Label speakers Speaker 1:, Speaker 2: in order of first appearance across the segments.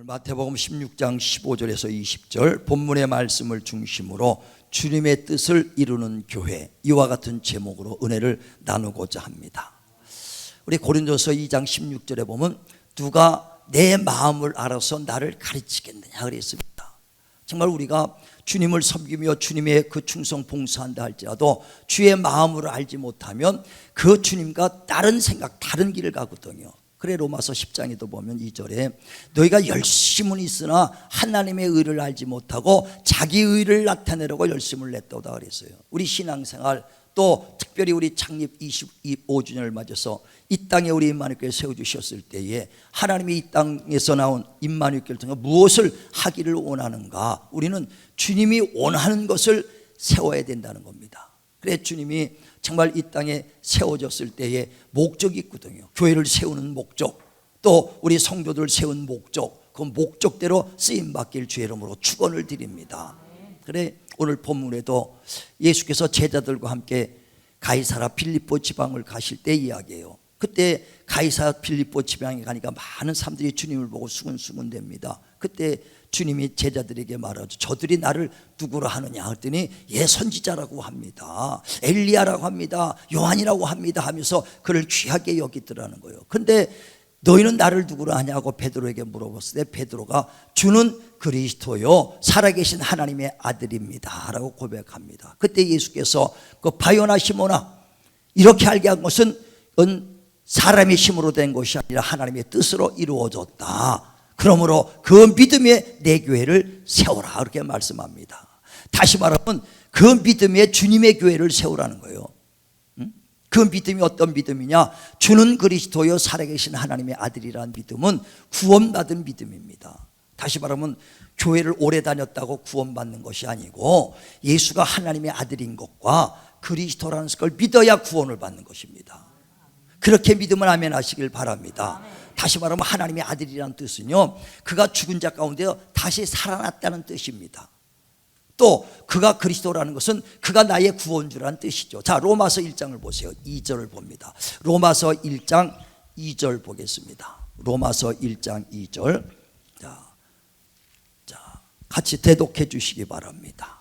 Speaker 1: 오늘 마태복음 16장 15절에서 20절 본문의 말씀을 중심으로 주님의 뜻을 이루는 교회, 이와 같은 제목으로 은혜를 나누고자 합니다. 우리 고린도서 2장 16절에 보면 누가 내 마음을 알아서 나를 가르치겠느냐 그랬습니다. 정말 우리가 주님을 섬기며 주님의 그 충성 봉사한다 할지라도 주의 마음을 알지 못하면 그 주님과 다른 생각, 다른 길을 가거든요. 그래 로마서 10장에도 보면 2절에 너희가 열심은 있으나 하나님의 의를 알지 못하고 자기 의를 나타내려고 열심을 냈다고 그랬어요. 우리 신앙생활 또 특별히 우리 창립 25주년을 맞아서 이 땅에 우리 임마누엘교회 세워주셨을 때에 하나님이 이 땅에서 나온 임마누엘교회를 통해 무엇을 하기를 원하는가, 우리는 주님이 원하는 것을 세워야 된다는 겁니다. 그래 주님이 정말 이 땅에 세워졌을 때에 목적이 있거든요. 교회를 세우는 목적, 또 우리 성도들을 세운 목적, 그 목적대로 쓰임받길 주의 이름으로 축원을 드립니다. 그래 오늘 본문에도 예수께서 제자들과 함께 가이사라 빌립보 지방을 가실 때 이야기예요. 그때 가이사라 빌립보 지방에 가니까 많은 사람들이 주님을 보고 수근수근댑니다. 그때 주님이 제자들에게 말하죠. 저들이 나를 누구라 하느냐 했더니 선지자라고 합니다, 엘리야라고 합니다, 요한이라고 합니다 하면서 그를 귀하게 여기더라는 거예요. 그런데 너희는 나를 누구라 하냐고 베드로에게 물어봤을 때 베드로가 주는 그리스도요 살아계신 하나님의 아들입니다 라고 고백합니다. 그때 예수께서 그 바요나 시모나, 이렇게 알게 한 것은 사람의 힘으로 된 것이 아니라 하나님의 뜻으로 이루어졌다. 그러므로 그 믿음에 내 교회를 세워라 그렇게 말씀합니다. 다시 말하면 그 믿음에 주님의 교회를 세우라는 거예요. 그 믿음이 어떤 믿음이냐? 주는 그리스도여 살아계신 하나님의 아들이라는 믿음은 구원받은 믿음입니다. 다시 말하면 교회를 오래 다녔다고 구원받는 것이 아니고 예수가 하나님의 아들인 것과 그리스도라는 걸 믿어야 구원을 받는 것입니다. 그렇게 믿으면 아멘 하시길 바랍니다. 다시 말하면 하나님의 아들이라는 뜻은요, 그가 죽은 자 가운데 다시 살아났다는 뜻입니다. 또 그가 그리스도라는 것은 그가 나의 구원주라는 뜻이죠. 자, 로마서 1장을 보세요. 2절을 봅니다. 로마서 1장 2절 보겠습니다. 로마서 1장 2절. 자, 같이 대독해 주시기 바랍니다.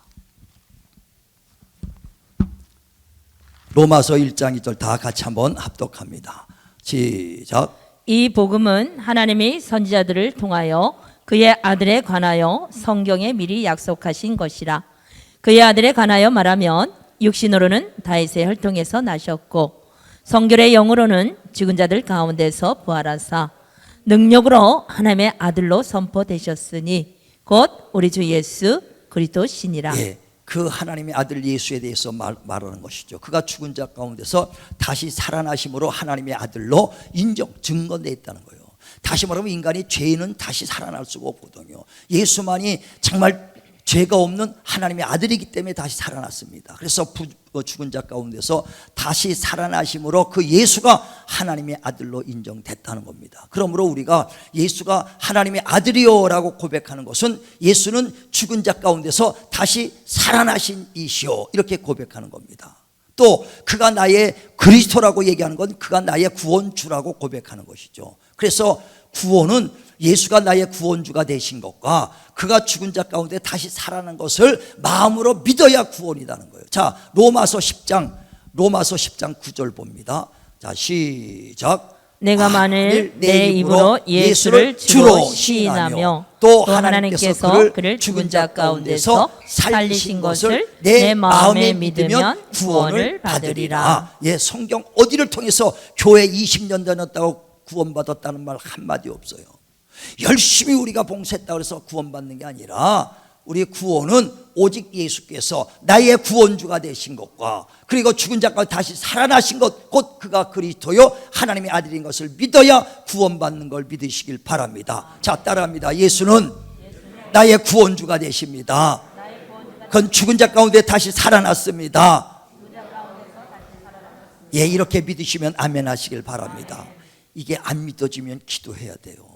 Speaker 1: 로마서 1장 2절 다 같이 한번 합독합니다. 시작.
Speaker 2: 이 복음은 하나님이 선지자들을 통하여 그의 아들에 관하여 성경에 미리 약속하신 것이라. 그의 아들에 관하여 말하면 육신으로는 다윗의 혈통에서 나셨고 성결의 영으로는 죽은 자들 가운데서 부활하사 능력으로 하나님의 아들로 선포되셨으니 곧 우리 주 예수 그리스도시니라.
Speaker 1: 그 하나님의 아들 예수에 대해서 말하는 것이죠. 그가 죽은 자 가운데서 다시 살아나심으로 하나님의 아들로 증거됐다는 거예요. 다시 말하면 인간이 죄인은 다시 살아날 수가 없거든요. 예수만이 정말 죄가 없는 하나님의 아들이기 때문에 다시 살아났습니다. 그래서 죽은 자 가운데서 다시 살아나심으로 그 예수가 하나님의 아들로 인정됐다는 겁니다. 그러므로 우리가 예수가 하나님의 아들이요 라고 고백하는 것은 예수는 죽은 자 가운데서 다시 살아나신 이시요 이렇게 고백하는 겁니다. 또 그가 나의 그리스도라고 얘기하는 건 그가 나의 구원주라고 고백하는 것이죠. 그래서 구원은 예수가 나의 구원주가 되신 것과 그가 죽은 자 가운데 다시 살아난 것을 마음으로 믿어야 구원이라는 거예요. 자, 로마서 10장 9절 봅니다. 자, 시작.
Speaker 2: 내가 만일 내 입으로 예수를 주로 시인하며 또 하나님께서 그를 죽은 자 가운데서 살리신 것을 내 마음에 믿으면 구원을 받으리라.
Speaker 1: 성경 어디를 통해서 교회 20년 다녔다고 구원받았다는 말 한마디 없어요. 열심히 우리가 봉사했다고 해서 구원받는 게 아니라 우리의 구원은 오직 예수께서 나의 구원주가 되신 것과 그리고 죽은 자가 다시 살아나신 것, 곧 그가 그리스도요 하나님의 아들인 것을 믿어야 구원받는 걸 믿으시길 바랍니다. 자, 따라합니다. 예수는 나의 구원주가 되십니다. 그건 죽은 자 가운데 다시 살아났습니다. 이렇게 믿으시면 아멘 하시길 바랍니다. 이게 안 믿어지면 기도해야 돼요.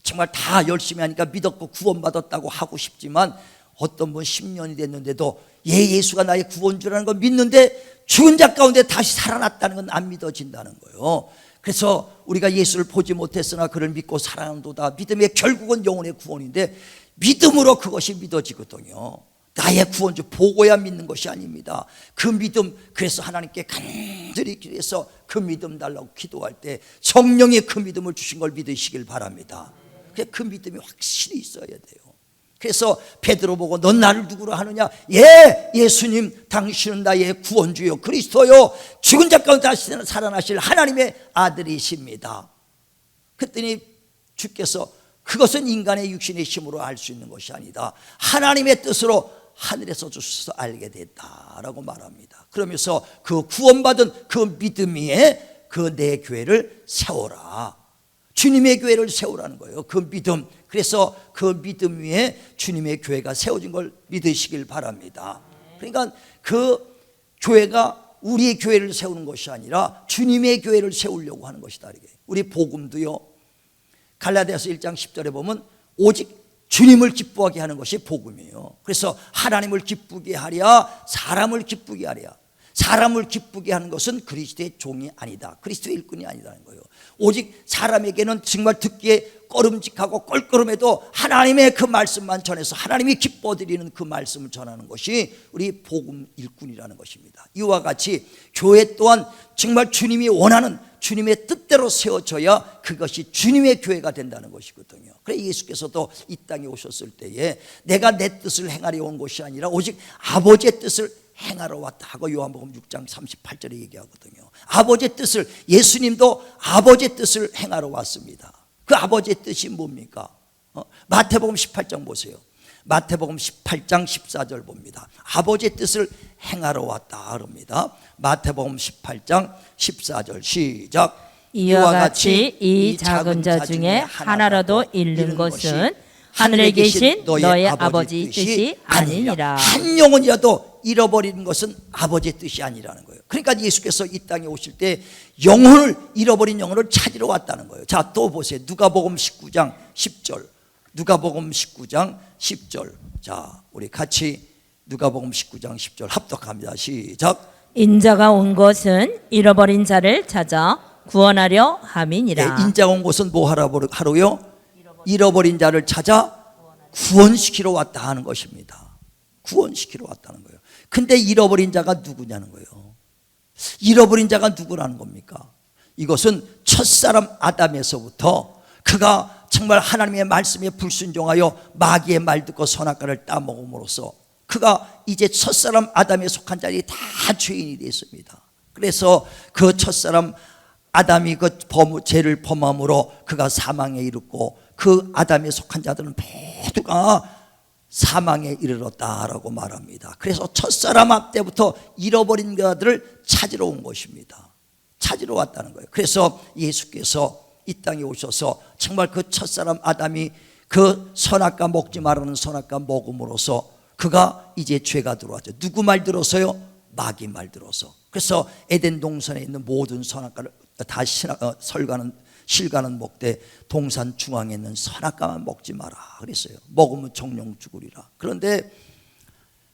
Speaker 1: 정말 다 열심히 하니까 믿었고 구원받았다고 하고 싶지만 어떤 분 10년이 됐는데도 예수가 나의 구원주라는 걸 믿는데 죽은 자 가운데 다시 살아났다는 건 안 믿어진다는 거예요. 그래서 우리가 예수를 보지 못했으나 그를 믿고 사랑한도다. 믿음의 결국은 영혼의 구원인데 믿음으로 그것이 믿어지거든요. 나의 구원주 보고야 믿는 것이 아닙니다. 그 믿음, 그래서 하나님께 간절히 기도해서 그 믿음 달라고 기도할 때 성령이 그 믿음을 주신 걸 믿으시길 바랍니다. 그 믿음이 확실히 있어야 돼요. 그래서 베드로 보고 넌 나를 누구로 하느냐? 예수님 당신은 나의 구원주요 그리스도요 죽은 자 가운데 다시 살아나실 하나님의 아들이십니다. 그랬더니 주께서 그것은 인간의 육신의 힘으로 알 수 있는 것이 아니다. 하나님의 뜻으로 하늘에서 주셔서 알게 됐다라고 말합니다. 그러면서 그 구원받은 그 믿음 위에 그 내 교회를 세워라. 주님의 교회를 세우라는 거예요. 그 믿음. 그래서 그 믿음 위에 주님의 교회가 세워진 걸 믿으시길 바랍니다. 그러니까 그 교회가 우리의 교회를 세우는 것이 아니라 주님의 교회를 세우려고 하는 것이다. 우리 복음도요, 갈라디아서 1장 10절에 보면 오직 주님을 기뻐하게 하는 것이 복음이에요. 그래서 하나님을 기쁘게 하랴 사람을 기쁘게 하랴. 사람을 기쁘게 하는 것은 그리스도의 종이 아니다. 그리스도의 일꾼이 아니라는 거예요. 오직 사람에게는 정말 듣기에 꺼름직하고 껄끄름해도 하나님의 그 말씀만 전해서 하나님이 기뻐드리는 그 말씀을 전하는 것이 우리 복음 일꾼이라는 것입니다. 이와 같이 교회 또한 정말 주님이 원하는 주님의 뜻대로 세워져야 그것이 주님의 교회가 된다는 것이거든요. 그래 예수께서도 이 땅에 오셨을 때에 내가 내 뜻을 행하려 온 것이 아니라 오직 아버지의 뜻을 행하러 왔다 하고 요한복음 6장 38절에 얘기하거든요. 아버지의 뜻을, 예수님도 아버지의 뜻을 행하러 왔습니다. 그 아버지의 뜻이 뭡니까? 마태복음 18장 보세요. 마태복음 18장 14절 봅니다. 아버지의 뜻을 행하러 왔다 그럽니다. 마태복음 18장 14절 시작.
Speaker 2: 이와 같이 이 작은 자 중에 하나라도 잃는 것은 하늘에 계신 너의 아버지 뜻이 아니니라.
Speaker 1: 한 영혼이라도 잃어버리는 것은 아버지의 뜻이 아니라는 거예요. 그러니까 예수께서 이 땅에 오실 때 영혼을, 잃어버린 영혼을 찾으러 왔다는 거예요. 자, 또 보세요. 누가복음 19장 10절. 누가복음 19장 10절. 자, 우리 같이 누가복음 19장 10절 합독합니다. 시작.
Speaker 2: 인자가 온 것은 잃어버린 자를 찾아 구원하려 함이니라.
Speaker 1: 네, 인자가 온 것은 뭐 하러요? 잃어버린 자를 찾아 구원시키러 왔다 하는 것입니다. 구원시키러 왔다는 거예요. 근데 잃어버린 자가 누구냐는 거예요. 잃어버린 자가 누구라는 겁니까? 이것은 첫사람 아담에서부터 그가 정말 하나님의 말씀에 불순종하여 마귀의 말 듣고 선악과를 따먹음으로써 그가 이제 첫사람 아담에 속한 자들이 다 죄인이 됐습니다. 그래서 그 첫사람 아담이 그 죄를 범함으로 그가 사망에 이르고 그 아담에 속한 자들은 모두가 사망에 이르렀다라고 말합니다. 그래서 첫사람 때부터 잃어버린 자들을 찾으러 온 것입니다. 찾으러 왔다는 거예요. 그래서 예수께서 이 땅에 오셔서 정말 그 첫사람 아담이 그 선악과 먹지 말라는 선악과 먹음으로써 그가 이제 죄가 들어왔죠. 누구 말 들어서요? 마귀 말 들어서. 그래서 에덴 동산에 있는 모든 선악과를 다 실과는 먹되 동산 중앙에 있는 선악과만 먹지 마라 그랬어요. 먹으면 정령 죽으리라. 그런데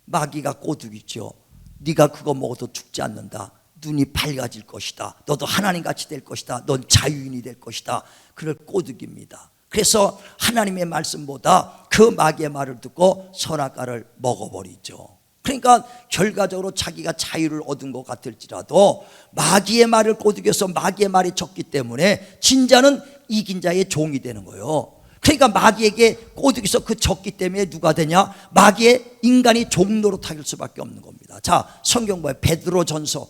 Speaker 1: 마귀가 꼬드기죠. 네가 그거 먹어도 죽지 않는다. 눈이 밝아질 것이다. 너도 하나님같이 될 것이다. 넌 자유인이 될 것이다. 그를 꼬드깁니다. 그래서 하나님의 말씀보다 그 마귀의 말을 듣고 선악과를 먹어버리죠. 그러니까 결과적으로 자기가 자유를 얻은 것 같을지라도 마귀의 말을 꼬드겨서 마귀의 말이 적기 때문에 진자는 이긴 자의 종이 되는 거예요. 그러니까 마귀에게 꼬드겨서 그 적기 때문에 누가 되냐? 마귀의 인간이 종 노릇할 수밖에 없는 겁니다. 자, 성경 봐요. 베드로후서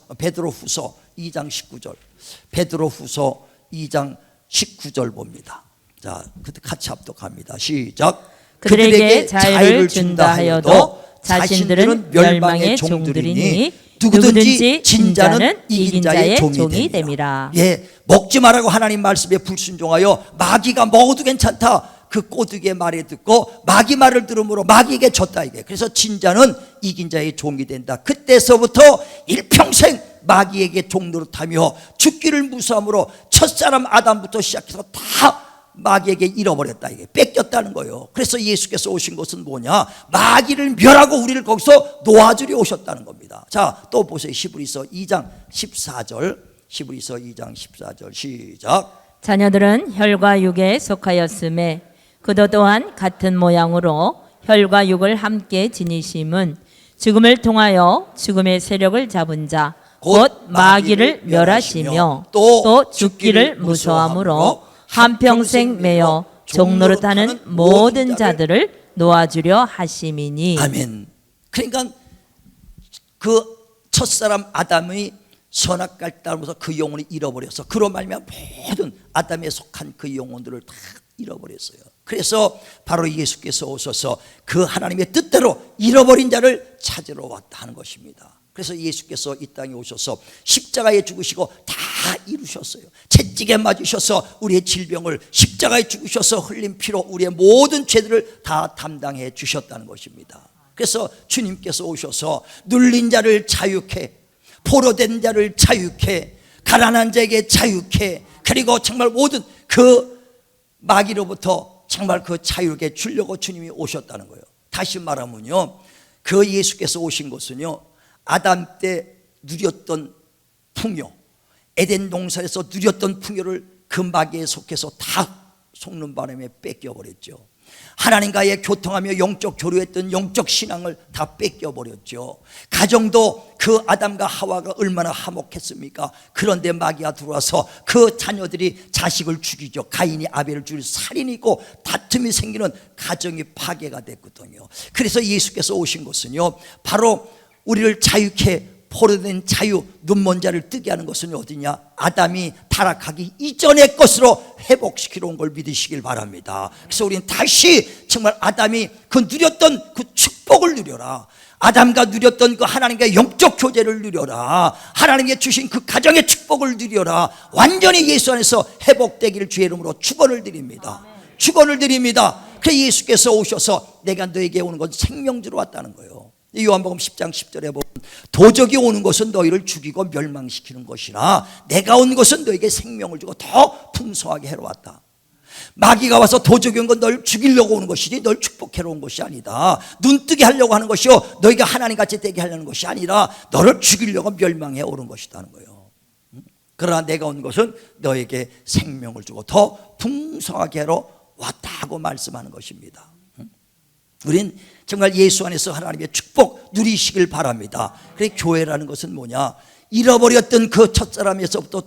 Speaker 1: 2장 19절. 베드로후서 2장 19절 봅니다. 자, 그때 같이 합독합니다. 시작.
Speaker 2: 그들에게 자유를 준다 하여도 자신들은 멸망의 종들이니 누구든지 진자는 이긴 자의 종이 됨이라.
Speaker 1: 예, 먹지 말라고 하나님 말씀에 불순종하여 마귀가 먹어도 괜찮다 그 꼬드기의 말에 듣고 마귀 말을 들음으로 마귀에게 졌다 이게. 그래서 진자는 이긴 자의 종이 된다. 그때서부터 일평생 마귀에게 종노릇하며 죽기를 무서함으로 첫사람 아담부터 시작해서 다 마귀에게 잃어버렸다 이게, 뺏겼다는 거예요. 그래서 예수께서 오신 것은 뭐냐? 마귀를 멸하고 우리를 거기서 놓아주려 오셨다는 겁니다. 자, 또 보세요. 히브리서 2장 14절. 히브리서 2장 14절 시작.
Speaker 2: 자녀들은 혈과 육에 속하였음에 그도 또한 같은 모양으로 혈과 육을 함께 지니심은 죽음을 통하여 죽음의 세력을 잡은 자 곧 마귀를 멸하시며 또 죽기를 무서워하므로 한평생 매여 종노릇하는 모든 자들을 놓아주려 하심이니.
Speaker 1: 아멘. 그러니까 그 첫사람 아담의 선악과를 따르면서 그 영혼을 잃어버려서 그로 말미암아 모든 아담에 속한 그 영혼들을 다 잃어버렸어요. 그래서 바로 예수께서 오셔서 그 하나님의 뜻대로 잃어버린 자를 찾으러 왔다 하는 것입니다. 그래서 예수께서 이 땅에 오셔서 십자가에 죽으시고 다 이루셨어요. 채찍에 맞으셔서 우리의 질병을, 십자가에 죽으셔서 흘린 피로 우리의 모든 죄들을 다 담당해 주셨다는 것입니다. 그래서 주님께서 오셔서 눌린 자를 자유케, 포로된 자를 자유케, 가난한 자에게 자유케, 그리고 정말 모든 그 마귀로부터 정말 그 자유케 주려고 주님이 오셨다는 거예요. 다시 말하면요, 그 예수께서 오신 것은요, 아담 때 누렸던 풍요, 에덴 동산에서 누렸던 풍요를 그 마귀에 속해서 다 속는 바람에 뺏겨버렸죠. 하나님과의 교통하며 영적 교류했던 영적 신앙을 다 뺏겨버렸죠. 가정도 그 아담과 하와가 얼마나 화목했습니까? 그런데 마귀가 들어와서 그 자녀들이 자식을 죽이죠. 가인이 아벨을 죽이고 살인이 있고 다툼이 생기는 가정이 파괴가 됐거든요. 그래서 예수께서 오신 것은요, 바로 우리를 자유케, 포로된 자유, 눈먼 자를 뜨게 하는 것은 어디냐? 아담이 타락하기 이전의 것으로 회복시키러 온 걸 믿으시길 바랍니다. 그래서 우리는 다시 정말 아담이 그 누렸던 그 축복을 누려라, 아담과 누렸던 그 하나님과의 영적 교제를 누려라, 하나님께 주신 그 가정의 축복을 누려라. 완전히 예수 안에서 회복되기를 주의 이름으로 축원을 드립니다. 축원을 드립니다. 그래서 예수께서 오셔서 내가 너에게 오는 건 생명 주러 왔다는 거예요. 요한복음 10장 10절에 보면 도적이 오는 것은 너희를 죽이고 멸망시키는 것이라 내가 온 것은 너에게 생명을 주고 더 풍성하게 해로 왔다. 마귀가 와서 도적이 온 건 널 죽이려고 오는 것이지 널 축복해로 온 것이 아니다. 눈뜨게 하려고 하는 것이요, 너희가 하나님같이 되게 하려는 것이 아니라 너를 죽이려고 멸망해 오는 것이라는 거예요. 그러나 내가 온 것은 너에게 생명을 주고 더 풍성하게 하러 왔다고 말씀하는 것입니다. 우린 정말 예수 안에서 하나님의 축복 누리시길 바랍니다. 그래, 교회라는 것은 뭐냐? 잃어버렸던 그 첫사람에서부터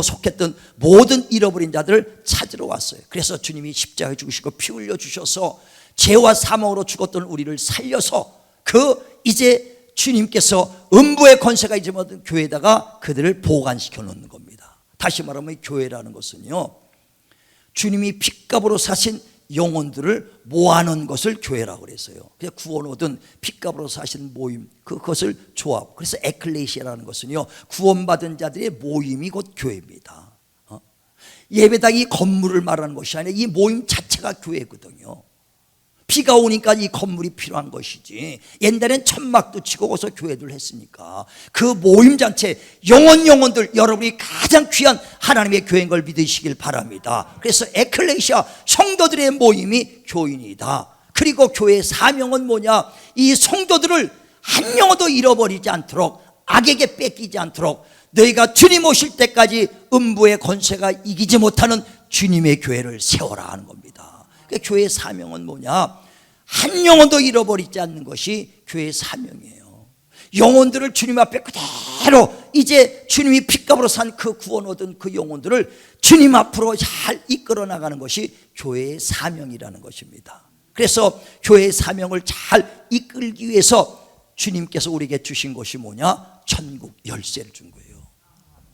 Speaker 1: 속했던 모든 잃어버린 자들을 찾으러 왔어요. 그래서 주님이 십자가에 죽으시고 피 흘려 주셔서 죄와 사망으로 죽었던 우리를 살려서 그 이제 주님께서 음부의 권세가 이제 모든 교회에다가 그들을 보관시켜 놓는 겁니다. 다시 말하면 교회라는 것은요, 주님이 핏값으로 사신 영혼들을 모아놓은 것을 교회라고 그랬어요. 그래서 구원 얻은 핏값으로 사신 모임, 그것을 조합. 그래서 에클레시아라는 것은요, 구원받은 자들의 모임이 곧 교회입니다. 예배당이 건물을 말하는 것이 아니라 이 모임 자체가 교회거든요. 비가 오니까 이 건물이 필요한 것이지, 옛날엔 천막도 치고 거기서 교회들 했으니까 그 모임 자체, 영혼들, 여러분이 가장 귀한 하나님의 교회인 걸 믿으시길 바랍니다. 그래서 에클레시아, 성도들의 모임이 교인이다. 그리고 교회의 사명은 뭐냐? 이 성도들을 한 영혼도 잃어버리지 않도록, 악에게 뺏기지 않도록 너희가 주님 오실 때까지 음부의 권세가 이기지 못하는 주님의 교회를 세워라 하는 겁니다. 그러니까 교회의 사명은 뭐냐? 한 영혼도 잃어버리지 않는 것이 교회의 사명이에요. 영혼들을 주님 앞에 그대로, 이제 주님이 핏값으로 산 그 구원 얻은 그 영혼들을 주님 앞으로 잘 이끌어 나가는 것이 교회의 사명이라는 것입니다. 그래서 교회의 사명을 잘 이끌기 위해서 주님께서 우리에게 주신 것이 뭐냐? 천국 열쇠를 준 거예요.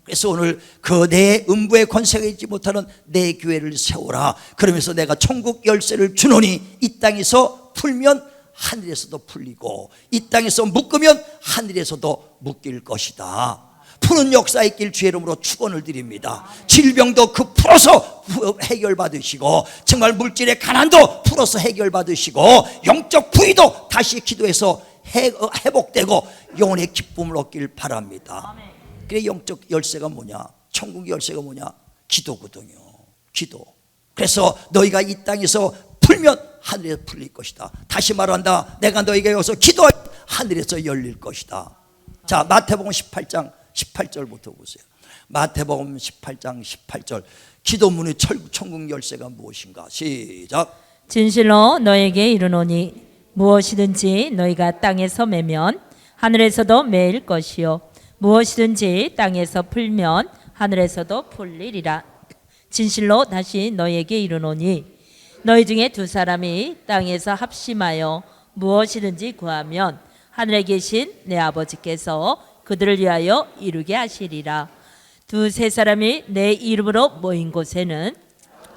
Speaker 1: 그래서 오늘 그 내 음부의 권세가 있지 못하는 내 교회를 세워라. 그러면서 내가 천국 열쇠를 주노니 이 땅에서 풀면 하늘에서도 풀리고 이 땅에서 묶으면 하늘에서도 묶일 것이다. 푸는 역사에 있길 주의 이름으로 축원을 드립니다. 질병도 그 풀어서 해결받으시고, 정말 물질의 가난도 풀어서 해결받으시고, 영적 부위도 다시 기도해서 회복되고 영혼의 기쁨을 얻길 바랍니다. 그래, 영적 열쇠가 뭐냐? 천국 열쇠가 뭐냐? 기도거든요. 기도. 그래서 너희가 이 땅에서 풀면 하늘에서 풀릴 것이다. 다시 말한다. 내가 너희에게 여기서 기도하면 하늘에서 열릴 것이다. 자, 마태복음 18장 18절부터 보세요. 마태복음 18장 18절. 기도문의 천국 열쇠가 무엇인가? 시작.
Speaker 2: 진실로 너에게 이르노니 무엇이든지 너희가 땅에서 매면 하늘에서도 매일 것이요 무엇이든지 땅에서 풀면 하늘에서도 풀리리라. 진실로 다시 너희에게 이르노니 너희 중에 두 사람이 땅에서 합심하여 무엇이든지 구하면 하늘에 계신 내 아버지께서 그들을 위하여 이루게 하시리라. 두세 사람이 내 이름으로 모인 곳에는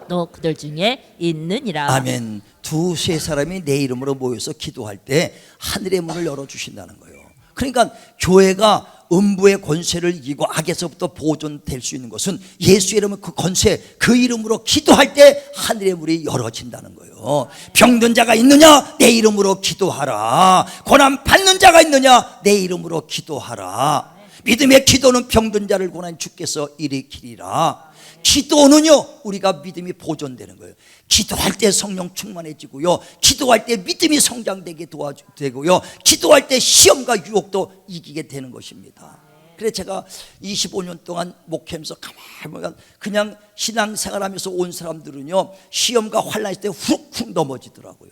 Speaker 2: 또 그들 중에 있느니라.
Speaker 1: 아멘. 두세 사람이 내 이름으로 모여서 기도할 때 하늘의 문을 열어주신다는 거예요. 그러니까 교회가 음부의 권세를 이기고 악에서부터 보존될 수 있는 것은 예수의 이름은 그 권세, 그 이름으로 기도할 때 하늘의 문이 열어진다는 거예요. 병든 자가 있느냐? 내 이름으로 기도하라. 고난 받는 자가 있느냐? 내 이름으로 기도하라. 믿음의 기도는 병든 자를 고난 주께서 일으키리라. 기도는요, 우리가 믿음이 보존되는 거예요. 기도할 때 성령 충만해지고요, 기도할 때 믿음이 성장되게 도와주고요, 기도할 때 시험과 유혹도 이기게 되는 것입니다. 그래서 제가 25년 동안 목회하면서 가만히 보면 그냥 신앙생활하면서 온 사람들은요, 시험과 환난 있을 때 훅훅 넘어지더라고요.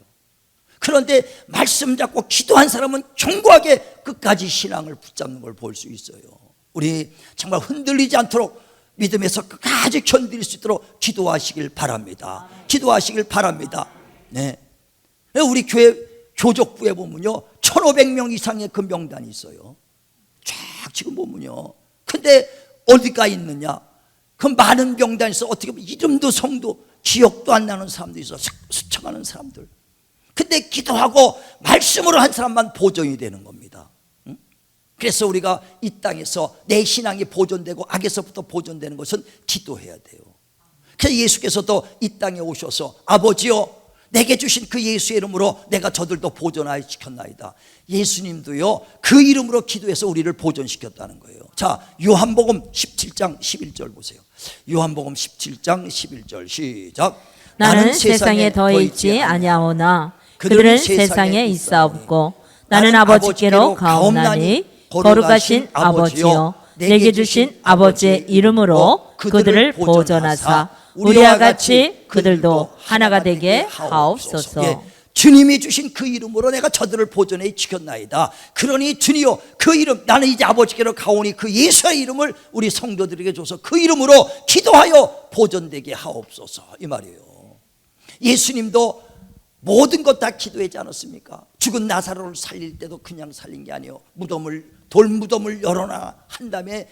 Speaker 1: 그런데 말씀 잡고 기도한 사람은 견고하게 끝까지 신앙을 붙잡는 걸 볼 수 있어요. 우리 정말 흔들리지 않도록 믿음에서 끝까지 견딜 수 있도록 기도하시길 바랍니다. 기도하시길 바랍니다. 네. 우리 교회 교족부에 보면요, 1,500명 이상의 그 명단이 있어요. 쫙 지금 보면요. 근데 어디가 있느냐? 그 많은 명단에서 어떻게 보면 이름도 성도 기억도 안 나는 사람도 있어. 스쳐가는 사람들. 근데 기도하고 말씀으로 한 사람만 보존이 되는 겁니다. 그래서 우리가 이 땅에서 내 신앙이 보존되고 악에서부터 보존되는 것은 기도해야 돼요. 그래서 예수께서도 이 땅에 오셔서 아버지요, 내게 주신 그 예수의 이름으로 내가 저들도 보존하여 지켰나이다. 예수님도요, 그 이름으로 기도해서 우리를 보존시켰다는 거예요. 자, 요한복음 17장 11절 보세요. 요한복음 17장 11절 시작.
Speaker 2: 나는 세상에 더해 있지 아니하오나 그들은 세상에 있사옵고 나는 아버지께로 가옵나니 거룩하신 아버지여, 내게 주신 아버지의 이름으로 그들을 보존하사 우리와 같이 그들도 하나가 되게 하옵소서.
Speaker 1: 예, 주님이 주신 그 이름으로 내가 저들을 보존해 지켰나이다. 그러니 주니요, 그 이름, 나는 이제 아버지께로 가오니 그 예수의 이름을 우리 성도들에게 줘서 그 이름으로 기도하여 보존되게 하옵소서, 이 말이에요. 예수님도 모든 것 다 기도하지 않았습니까? 죽은 나사로를 살릴 때도 그냥 살린 게 아니에요. 돌무덤을 열어놔 한 다음에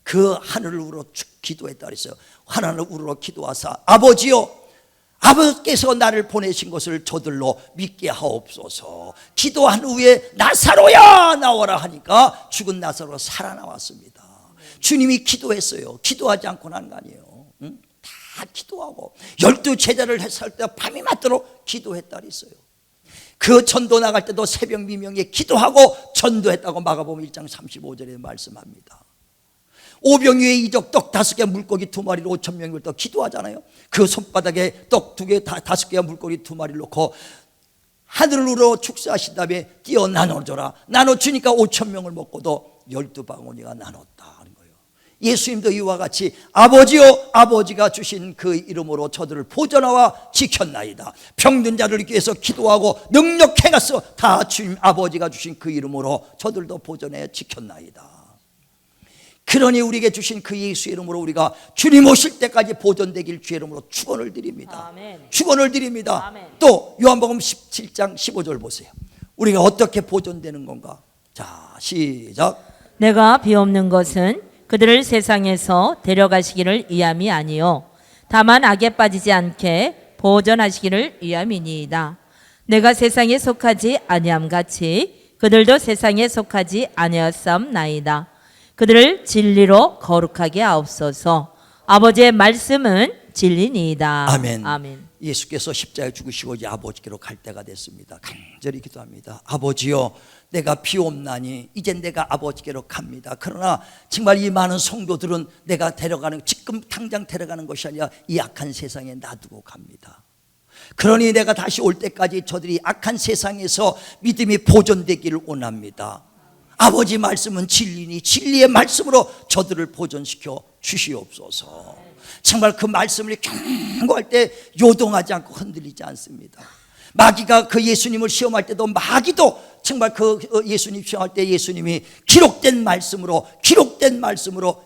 Speaker 1: 그 하늘을 우러 기도했다 그랬어요. 하늘을 우러 기도하사 아버지요, 아버지께서 나를 보내신 것을 저들로 믿게 하옵소서. 기도한 후에 나사로야 나와라 하니까 죽은 나사로가 살아나왔습니다. 주님이 기도했어요. 기도하지 않고는 한 거 아니에요. 다 기도하고 12 제자를 했을 때 밤이 맞도록 기도했다 그랬어요. 그 전도 나갈 때도 새벽 미명에 기도하고 전도했다고 마가복음 1장 35절에 말씀합니다. 오병이의 이적 떡 5개 물고기 2마리로 5,000명을 또 기도하잖아요. 그 손바닥에 떡 2개 5개와 물고기 2마리를 놓고 하늘을 우러 축사하신 다음에 띄어 나눠줘라. 나눠주니까 5,000명을 먹고도 12바구니가 나눴다 하는 거예요. 예수님도 이와 같이 아버지요, 아버지가 주신 그 이름으로 저들을 보존하와 지켰나이다. 병든 자를 위해서 기도하고 능력 행하서 다 주님 아버지가 주신 그 이름으로 저들도 보존해 지켰나이다. 그러니 우리에게 주신 그 예수의 이름으로 우리가 주님 오실 때까지 보존되길 주의 이름으로 축원을 드립니다.
Speaker 2: 아멘.
Speaker 1: 축원을 드립니다.
Speaker 2: 아멘.
Speaker 1: 또 요한복음 17장 15절 보세요. 우리가 어떻게 보존되는 건가? 자, 시작.
Speaker 2: 내가 비옵는 것은 그들을 세상에서 데려가시기를 위함이 아니요 다만 악에 빠지지 않게 보존하시기를 위함이니이다. 내가 세상에 속하지 아니함 같이 그들도 세상에 속하지 아니하였사옵나이다. 그들을 진리로 거룩하게 하옵소서. 아버지의 말씀은 진리니이다.
Speaker 1: 아멘.
Speaker 2: 아멘.
Speaker 1: 예수께서 십자가에 죽으시고 이제 아버지께로 갈 때가 됐습니다. 간절히 기도합니다. 아버지요, 내가 비옵나니 이제 내가 아버지께로 갑니다. 그러나 정말 이 많은 성도들은 내가 데려가는, 지금 당장 데려가는 것이 아니라 이 악한 세상에 놔두고 갑니다. 그러니 내가 다시 올 때까지 저들이 악한 세상에서 믿음이 보존되기를 원합니다. 아버지 말씀은 진리니 진리의 말씀으로 저들을 보존시켜 주시옵소서. 정말 그 말씀을 경고할 때 요동하지 않고 흔들리지 않습니다. 마귀가 그 예수님을 시험할 때도 마귀도 정말 그 예수님 시험할 때 예수님이 기록된 말씀으로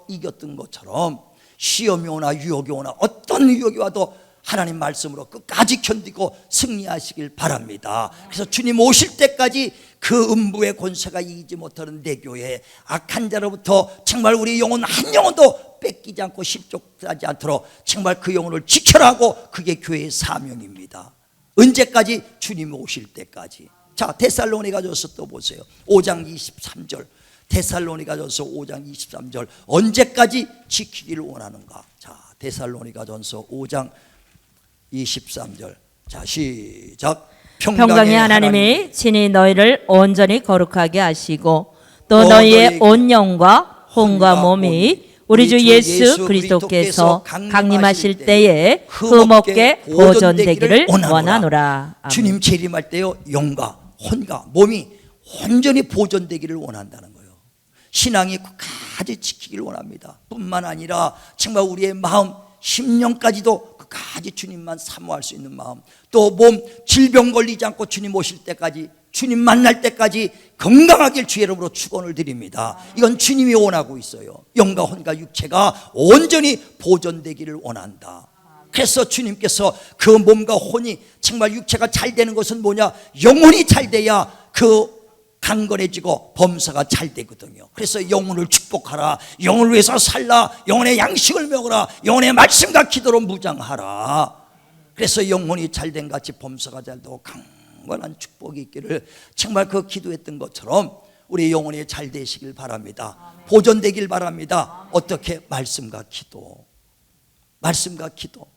Speaker 1: 이겼던 것처럼 시험이 오나 유혹이 오나 어떤 유혹이 와도 하나님 말씀으로 끝까지 견디고 승리하시길 바랍니다. 그래서 주님 오실 때까지 그 음부의 권세가 이기지 못하는 내 교회 악한 자로부터 정말 우리 영혼 한 영혼도 뺏기지 않고 실족하지 않도록 정말 그 영혼을 지켜라 하고 그게 교회의 사명입니다. 언제까지? 주님 오실 때까지. 자, 데살로니가전서 또 보세요. 5장 23절. 데살로니가전서 5장 23절. 언제까지 지키기를 원하는가? 자, 데살로니가전서 5장 23절. 자, 시작.
Speaker 2: 평강의 하나님이 친히 너희를 온전히 거룩하게 하시고 또 너희의 온 영과 혼과 몸이 우리 주 예수 그리스도께서 강림하실 때에 흠없게 보존되기를 원하노라. 아멘.
Speaker 1: 주님 재림할 때요, 영과 혼과 몸이 온전히 보존되기를 원한다는 거예요. 신앙이 끝까지 지키기를 원합니다. 뿐만 아니라 정말 우리의 마음 심령까지도 끝까지 주님만 사모할 수 있는 마음, 또 몸 질병 걸리지 않고 주님 오실 때까지, 주님 만날 때까지 건강하길 주의 이름으로 축원을 드립니다. 이건 주님이 원하고 있어요. 영과 혼과 육체가 온전히 보존되기를 원한다. 그래서 주님께서 그 몸과 혼이 정말 육체가 잘 되는 것은 뭐냐? 영혼이 잘 돼야 그 강건해지고 범사가 잘 되거든요. 그래서 영혼을 축복하라, 영혼을 위해서 살라, 영혼의 양식을 먹으라, 영혼의 말씀과 기도로 무장하라. 그래서 영혼이 잘된 같이 범사가 잘 되고 강건한 축복이 있기를 정말 그 기도했던 것처럼 우리 영혼이 잘 되시길 바랍니다. 보존되길 바랍니다. 어떻게? 말씀과 기도. 말씀과 기도.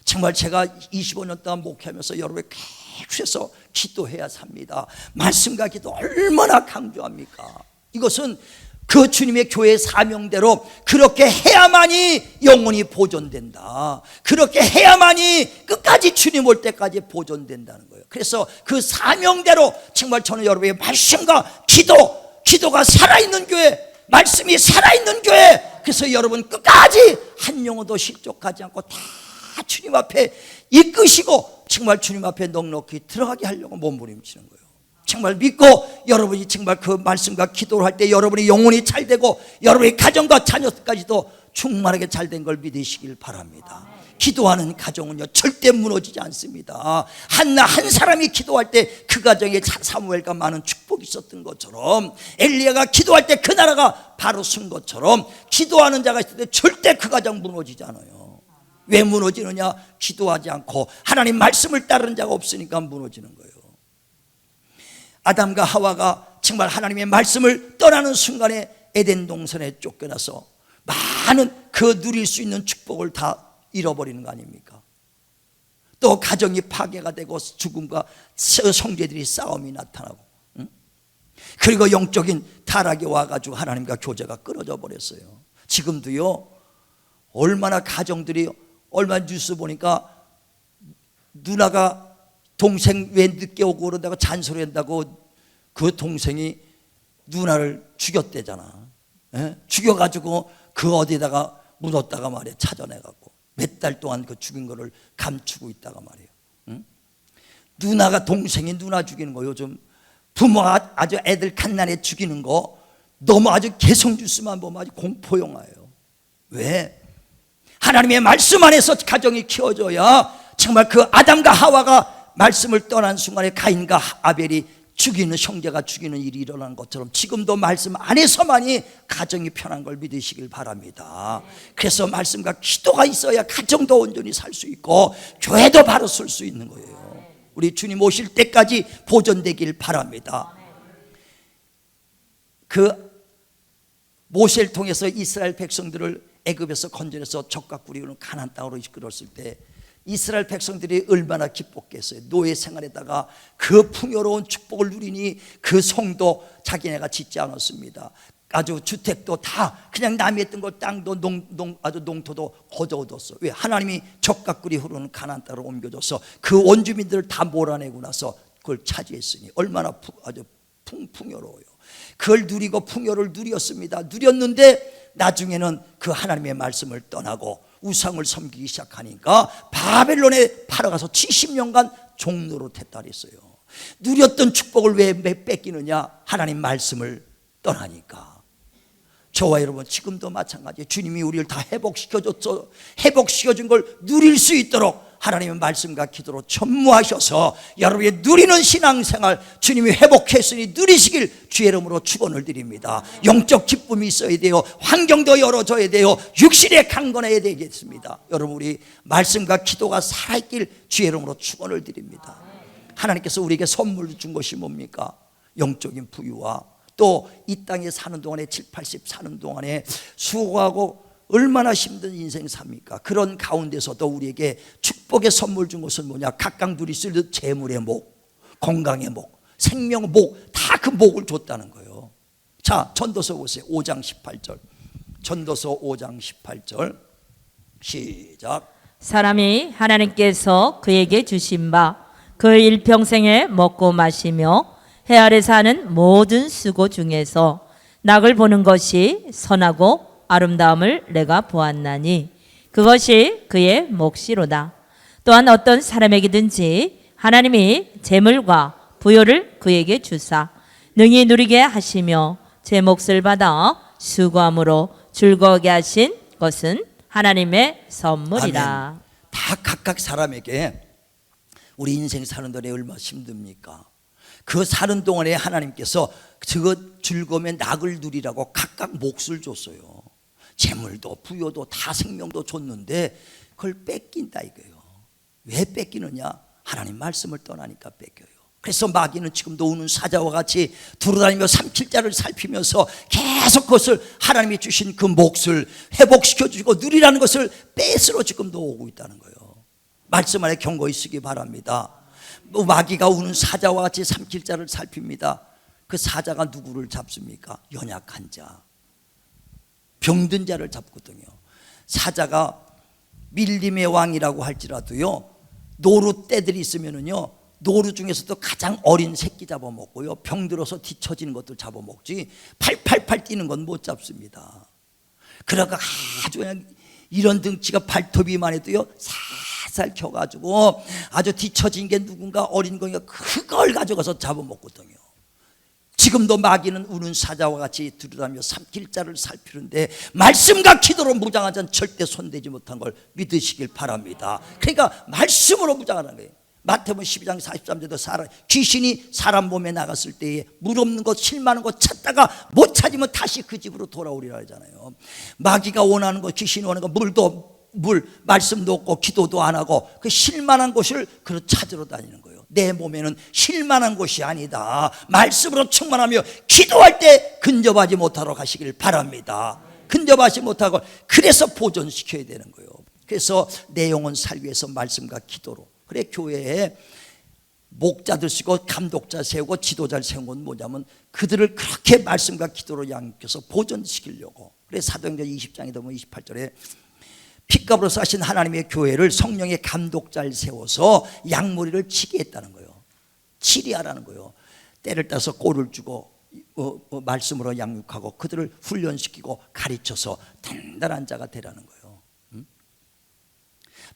Speaker 1: 정말 제가 25년 동안 목회하면서 여러분의 계속해서 기도해야 삽니다. 말씀과 기도 얼마나 강조합니까? 이것은 그 주님의 교회 사명대로 그렇게 해야만이 영혼이 보존된다. 그렇게 해야만이 끝까지 주님 올 때까지 보존된다는 거예요. 그래서 그 사명대로 정말 저는 여러분의 말씀과 기도가 살아있는 교회, 말씀이 살아있는 교회, 그래서 여러분 끝까지 한 영혼도 실족하지 않고 다 주님 앞에 이끄시고 정말 주님 앞에 넉넉히 들어가게 하려고 몸부림치는 거예요. 정말 믿고 여러분이 정말 그 말씀과 기도를 할 때 여러분의 영혼이 잘 되고 여러분의 가정과 자녀까지도 충만하게 잘 된 걸 믿으시길 바랍니다. 기도하는 가정은요 절대 무너지지 않습니다. 한나 한 사람이 기도할 때 그 가정에 사무엘과 많은 축복이 있었던 것처럼, 엘리야가 기도할 때 그 나라가 바로 쓴 것처럼, 기도하는 자가 있을 때 절대 그 가정 무너지지 않아요. 왜 무너지느냐? 기도하지 않고 하나님 말씀을 따르는 자가 없으니까 무너지는 거예요. 아담과 하와가 정말 하나님의 말씀을 떠나는 순간에 에덴 동산에 쫓겨나서 많은 그 누릴 수 있는 축복을 다 잃어버리는 거 아닙니까? 또 가정이 파괴가 되고 죽음과 형제들이 싸움이 나타나고, 그리고 영적인 타락이 와가지고 하나님과 교제가 끊어져 버렸어요. 지금도요 얼마나 가정들이, 얼마 뉴스 보니까 누나가 동생 왜 늦게 오고 그런다고 잔소리한다고 그 동생이 누나를 죽였대잖아. 죽여가지고 그 어디다가 묻었다가 말이야, 찾아내갖고 몇 달 동안 그 죽인 거를 감추고 있다가 말이에요. 누나가, 동생이 누나 죽이는 거, 요즘 부모가 아주 애들 갓난에 죽이는 거 너무 아주 개성 뉴스만 보면 아주 공포 영화예요. 왜? 하나님의 말씀 안에서 가정이 키워져야 정말 그 아담과 하와가 말씀을 떠난 순간에 가인과 아벨이 죽이는, 형제가 죽이는 일이 일어난 것처럼 지금도 말씀 안에서만이 가정이 편한 걸 믿으시길 바랍니다. 그래서 말씀과 기도가 있어야 가정도 온전히 살 수 있고 교회도 바로 설 수 있는 거예요. 우리 주님 오실 때까지 보존되길 바랍니다. 그 모세를 통해서 이스라엘 백성들을 애굽에서 건져내서 적과 꿀이오는 가나안 땅으로 이끌었을 때 이스라엘 백성들이 얼마나 기뻤겠어요. 노예 생활에다가 그 풍요로운 축복을 누리니 그 성도 자기네가 짓지 않았습니다. 아주 주택도 다 그냥 남이 했던 거, 땅도 아주 농토도 거저 얻었어. 왜? 하나님이 적과 꿀이 흐르는 가나안 땅으로 옮겨줘서 그 원주민들을 다 몰아내고 나서 그걸 차지했으니 얼마나 아주 풍요로워요. 그걸 누리고 풍요를 누렸습니다. 누렸는데 나중에는 그 하나님의 말씀을 떠나고 우상을 섬기기 시작하니까 바벨론에 팔아가서 70년간 종노로 됐다 그랬어요. 누렸던 축복을 왜 뺏기느냐? 하나님 말씀을 떠나니까. 저와 여러분 지금도 마찬가지예요. 주님이 우리를 다 회복시켜줬죠. 회복시켜준 걸 누릴 수 있도록 하나님의 말씀과 기도로 전무하셔서 여러분의 누리는 신앙생활 주님이 회복했으니 누리시길 주의 이름으로 축원을 드립니다. 영적 기쁨이 있어야 돼요. 환경도 열어줘야 돼요. 육신에 강건해야 되겠습니다. 여러분 우리 말씀과 기도가 살아있길 주의 이름으로 축원을 드립니다. 하나님께서 우리에게 선물 준 것이 뭡니까? 영적인 부유와 또 이 땅에 사는 동안에 7, 80 사는 동안에 수고하고 얼마나 힘든 인생 삽니까? 그런 가운데서도 우리에게 축복의 선물 준 것은 뭐냐? 각각 누릴 수 있는 재물의 목, 건강의 목, 생명의 목, 다 그 목을 줬다는 거예요. 자, 전도서 보세요. 5장 18절. 전도서 5장 18절 시작.
Speaker 2: 사람이 하나님께서 그에게 주신 바 그 일평생에 먹고 마시며 해 아래 사는 모든 수고 중에서 낙을 보는 것이 선하고 아름다움을 내가 보았나니 그것이 그의 몫이로다. 또한 어떤 사람에게든지 하나님이 재물과 부요를 그에게 주사 능히 누리게 하시며 제 몫을 받아 수고함으로 즐거워게 하신 것은 하나님의 선물이라.
Speaker 1: 아멘. 다 각각 사람에게 우리 인생 사는 동안에 얼마나 힘듭니까? 그 사는 동안에 하나님께서 그 즐거움의 낙을 누리라고 각각 몫을 줬어요. 재물도 부여도 다 생명도 줬는데 그걸 뺏긴다 이거예요. 왜 뺏기느냐? 하나님 말씀을 떠나니까 뺏겨요. 그래서 마귀는 지금도 우는 사자와 같이 두루다니며 삼킬자를 살피면서 계속 그것을 하나님이 주신 그 몫을 회복시켜주고 누리라는 것을 뺏으러 지금도 오고 있다는 거예요. 말씀 안에 경고히 쓰기 바랍니다. 마귀가 우는 사자와 같이 삼킬자를 살핍니다. 그 사자가 누구를 잡습니까? 연약한 자, 병든 자를 잡거든요. 사자가 밀림의 왕이라고 할지라도요, 노루 떼들이 있으면은요, 노루 중에서도 가장 어린 새끼 잡아먹고요, 병들어서 뒤처지는 것도 잡아먹지 팔팔팔 뛰는 건 못 잡습니다. 그러니까 아주 그냥 이런 등치가 발톱이만 해도요 살살 켜가지고 아주 뒤처진 게 누군가 어린 거니까 그걸 가져가서 잡아먹거든요. 지금도 마귀는 우는 사자와 같이 들으라며 삼킬자를 살피는데 말씀과 기도로 무장한 자는 절대 손대지 못한 걸 믿으시길 바랍니다. 그러니까 말씀으로 무장하는 거예요. 마태복음 12장 43절도 귀신이 사람 몸에 나갔을 때에 물 없는 것 실만한 것 찾다가 못 찾으면 다시 그 집으로 돌아오리라 하잖아요. 마귀가 원하는 것, 귀신이 원하는 것, 말씀도 없고 기도도 안 하고 그 실만한 곳을 찾으러 다니는 거예요. 내 몸에는 실만한 곳이 아니다. 말씀으로 충만하며 기도할 때 근접하지 못하도록 하시길 바랍니다. 근접하지 못하고 그래서 보존시켜야 되는 거예요. 그래서 내 영혼 살기 위해서 말씀과 기도로. 그래 교회에 목자들 쓰고 감독자 세우고 지도자를 세운 건 뭐냐면 그들을 그렇게 말씀과 기도로 양육해서 보존시키려고. 그래 사도행전 20장에 보면 28절에 핏값으로 사신 하나님의 교회를 성령의 감독자를 세워서 양머리를 치게 했다는 거예요. 치리하라는 거예요. 때를 따서 꼴을 주고 말씀으로 양육하고 그들을 훈련시키고 가르쳐서 단단한 자가 되라는 거예요.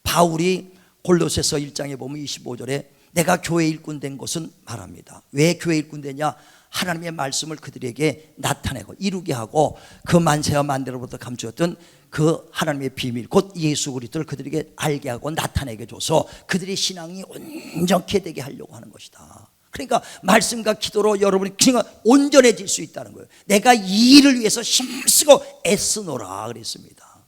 Speaker 1: 바울이 골로새서 1장에 보면 25절에 내가 교회 일꾼 된 것은 말합니다. 왜 교회 일꾼 되냐? 하나님의 말씀을 그들에게 나타내고 이루게 하고 그 만세와 만대로부터 감추었던 그 하나님의 비밀 곧 예수 그리스도를 그들에게 알게 하고 나타내게 줘서 그들의 신앙이 온전케 되게 하려고 하는 것이다. 그러니까 말씀과 기도로 여러분이 그냥 온전해질 수 있다는 거예요. 내가 이 일을 위해서 힘쓰고 애쓰노라 그랬습니다.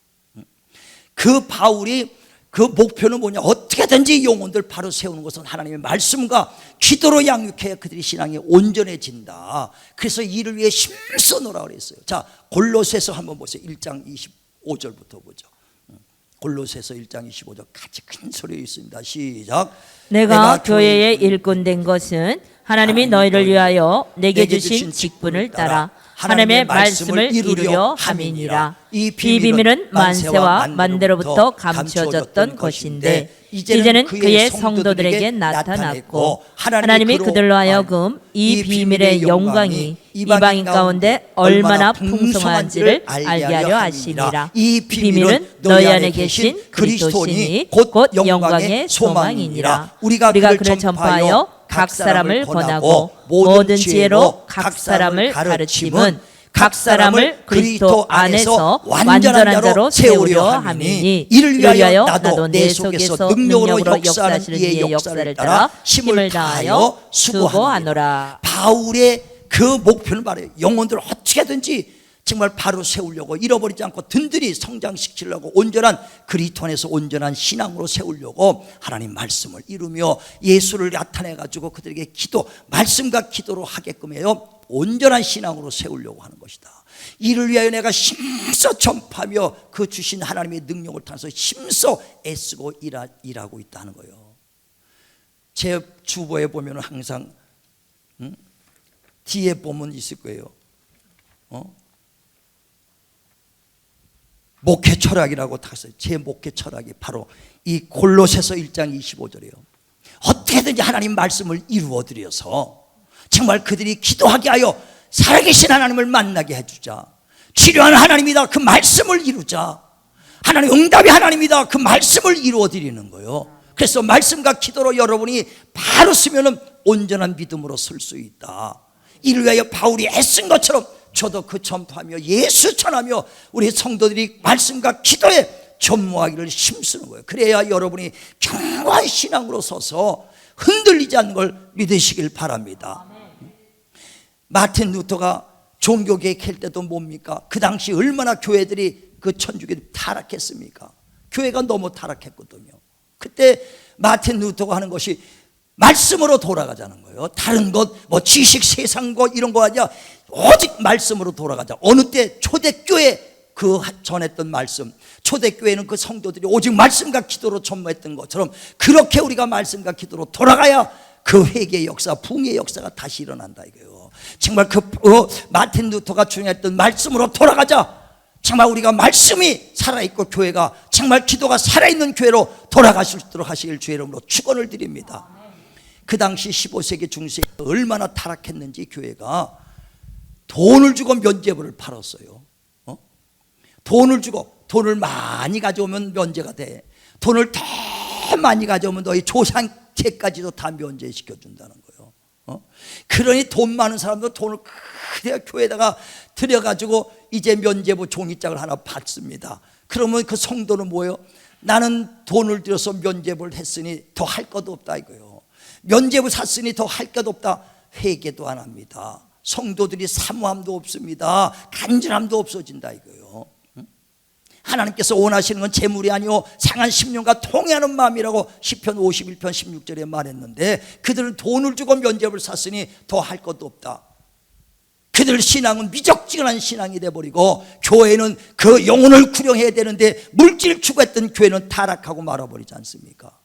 Speaker 1: 그 바울이 그 목표는 뭐냐? 어떻게든지 영혼들 바로 세우는 것은 하나님의 말씀과 기도로 양육해야 그들의 신앙이 온전해진다. 그래서 이를 위해 힘쓰노라 그랬어요. 자, 골로새서 한번 보세요. 1장 25절부터 보죠. 골로새서 1장 25절 같이 큰 소리로 있습니다. 시작.
Speaker 2: 내가 교회의 일꾼 된 것은 하나님이 너희를 위하여 내게 주신 직분을 따라 하나님의 말씀을 이루려 함이니라. 이 비밀은 만세와 만대로부터 감추어졌던 것인데 이제는 그의 성도들에게 나타났고 하나님이 그들로 하여금 이 비밀의 영광이 이방인 가운데 얼마나 풍성한지를 알게 하려 하시니라. 이 비밀은 너희 안에 계신 그리스도시니 곧 영광의 소망이니라. 우리가 그를 전파하여 각 사람을 권하고 모든 지혜로 각 사람을 가르침은 각 사람을 그리스도 안에서 완전한 자로 세우려 함이니 이를 위하여 나도 내 속에서 능력으로 역사하는 이의 역사를 따라 힘을 다하여 수고하노라.
Speaker 1: 바울의 그 목표는 말이에요. 영혼들을 어떻게든지 정말 바로 세우려고, 잃어버리지 않고 든든히 성장시키려고, 온전한 그리스도 안에서 온전한 신앙으로 세우려고 하나님 말씀을 이루며 예수를 나타내 가지고 그들에게 기도, 말씀과 기도로 하게끔 해요. 온전한 신앙으로 세우려고 하는 것이다. 이를 위하여 내가 힘써 전파하며 그 주신 하나님의 능력을 통해서 힘써 애쓰고 일하고 있다는 거예요. 제 주보에 보면 항상 뒤에 보면 있을 거예요. 목회 철학이라고 다 써요. 제 목회 철학이 바로 이 골로새서 1장 25절이에요. 어떻게든지 하나님 말씀을 이루어드려서 정말 그들이 기도하게 하여 살아계신 하나님을 만나게 해주자. 치료하는 하나님이다, 그 말씀을 이루자. 하나님 응답의 하나님이다, 그 말씀을 이루어드리는 거예요. 그래서 말씀과 기도로 여러분이 바로 쓰면 온전한 믿음으로 설 수 있다. 이를 위하여 바울이 애쓴 것처럼 저도 그 전파하며 예수 전하며 우리 성도들이 말씀과 기도에 전무하기를 힘쓰는 거예요. 그래야 여러분이 견고한 신앙으로 서서 흔들리지 않는 걸 믿으시길 바랍니다. 마틴 루터가 종교개혁 할 때도 뭡니까? 그 당시 얼마나 교회들이 그 천주교들이 타락했습니까? 교회가 너무 타락했거든요. 그때 마틴 루터가 하는 것이 말씀으로 돌아가자는 거예요. 다른 것, 뭐 지식, 세상 것 이런 거 아니야. 오직 말씀으로 돌아가자. 어느 때 초대교회 그 전했던 말씀, 초대교회는 그 성도들이 오직 말씀과 기도로 전무했던 것처럼 그렇게 우리가 말씀과 기도로 돌아가야 그 회개의 역사, 부흥의 역사가 다시 일어난다 이거예요. 정말 그 마틴 루터가 주장했던 말씀으로 돌아가자. 정말 우리가 말씀이 살아있고 교회가 정말 기도가 살아있는 교회로 돌아가실 수 있도록 하시길 주의 이름으로 축원을 드립니다. 그 당시 15세기 중세에 얼마나 타락했는지 교회가 돈을 주고 면죄부를 팔았어요. 돈을 주고, 돈을 많이 가져오면 면제가 돼. 돈을 더 많이 가져오면 너희 조상제까지도 다 면제시켜준다는 거예요. 그러니 돈 많은 사람도 돈을 그대로 교회에다가 들여가지고 이제 면죄부 종이장을 하나 받습니다. 그러면 그 성도는 뭐예요? 나는 돈을 들여서 면죄부를 했으니 더 할 것도 없다 이거예요. 면죄부 샀으니 더 할 것도 없다. 회개도 안 합니다. 성도들이 사모함도 없습니다. 간절함도 없어진다 이거예요. 하나님께서 원하시는 건 재물이 아니오 상한 심령과 통해하는 마음이라고 시편 51편 16절에 말했는데 그들은 돈을 주고 면죄부를 샀으니 더 할 것도 없다. 그들 신앙은 미적지근한 신앙이 돼버리고 교회는 그 영혼을 구령해야 되는데 물질을 추구했던 교회는 타락하고 말아버리지 않습니까?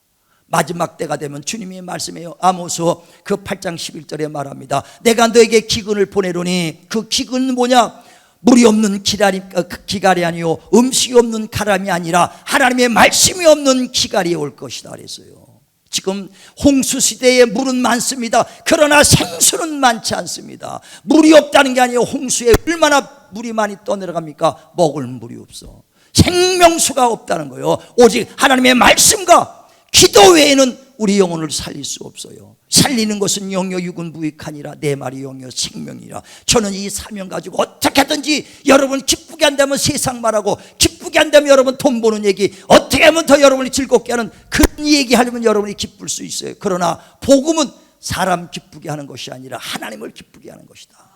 Speaker 1: 마지막 때가 되면 주님이 말씀해요. 아모스 그 8장 11절에 말합니다. 내가 너에게 기근을 보내노니 그 기근은 뭐냐? 물이 없는 기갈이 아니요 음식이 없는 가람이 아니라 하나님의 말씀이 없는 기갈이 올 것이다 그랬어요. 지금 홍수 시대에 물은 많습니다. 그러나 생수는 많지 않습니다. 물이 없다는 게 아니에요. 홍수에 얼마나 물이 많이 떠내려갑니까? 먹을 물이 없어. 생명수가 없다는 거예요. 오직 하나님의 말씀과 기도 외에는 우리 영혼을 살릴 수 없어요. 살리는 것은 영여 육은 무익하니라 내 말이 영여 생명이라. 저는 이 사명 가지고 어떻게든지 여러분 기쁘게 한다면 세상 말하고 기쁘게 한다면 여러분 돈 버는 얘기 어떻게 하면 더 여러분이 즐겁게 하는 그런 얘기 하려면 여러분이 기쁠 수 있어요. 그러나 복음은 사람 기쁘게 하는 것이 아니라 하나님을 기쁘게 하는 것이다.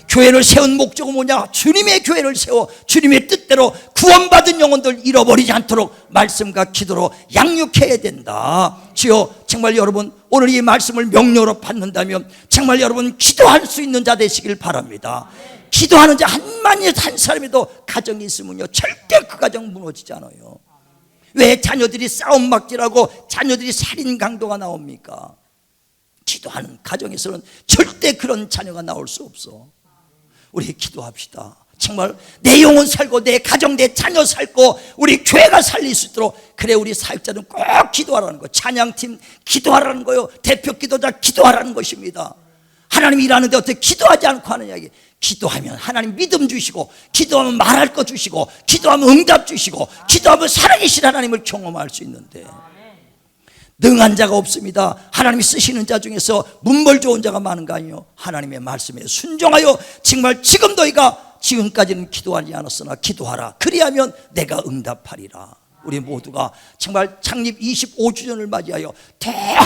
Speaker 1: 교회를 세운 목적은 뭐냐? 주님의 교회를 세워 주님의 뜻대로 구원받은 영혼들 잃어버리지 않도록 말씀과 기도로 양육해야 된다. 주여 정말 여러분 오늘 이 말씀을 명령으로 받는다면 정말 여러분 기도할 수 있는 자 되시길 바랍니다. 기도하는 자 한 사람이도 가정이 있으면요 절대 그 가정 무너지지 않아요. 왜 자녀들이 싸움막질하고 자녀들이 살인 강도가 나옵니까? 기도하는 가정에서는 절대 그런 자녀가 나올 수 없어. 우리 기도합시다. 정말 내 영혼 살고 내 가정 내 자녀 살고 우리 교회가 살릴 수 있도록, 그래 우리 사역자는 꼭 기도하라는 거예요. 찬양팀 기도하라는 거예요. 대표 기도자 기도하라는 것입니다. 하나님이 일하는데 어떻게 기도하지 않고 하느냐. 이게 기도하면 하나님 믿음 주시고, 기도하면 말할 거 주시고, 기도하면 응답 주시고, 기도하면 살아계신 하나님을 경험할 수 있는데 능한 자가 없습니다. 하나님이 쓰시는 자 중에서 문벌 좋은 자가 많은 거 아니에요. 하나님의 말씀에 순종하여 정말 지금 너희가 지금까지는 기도하지 않았으나 기도하라. 그리하면 내가 응답하리라. 우리 모두가 정말 창립 25주년을 맞이하여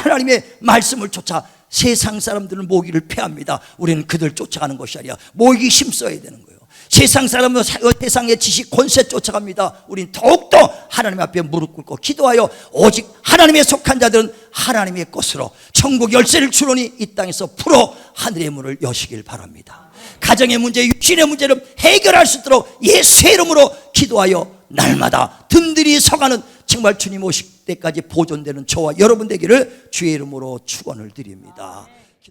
Speaker 1: 하나님의 말씀을 쫓아 세상 사람들은 모기를 패합니다. 우리는 그들 쫓아가는 것이 아니라 모기 힘써야 되는 거예요. 세상 사람은 세상의 지식 권세 쫓아갑니다. 우린 더욱더 하나님 앞에 무릎 꿇고 기도하여 오직 하나님에 속한 자들은 하나님의 것으로 천국 열쇠를 주노니 이 땅에서 풀어 하늘의 문을 여시길 바랍니다. 가정의 문제, 육신의 문제를 해결할 수 있도록 예수의 이름으로 기도하여 날마다 든든히 서가는 정말 주님 오실 때까지 보존되는 저와 여러분 되기를 주의 이름으로 축원을 드립니다.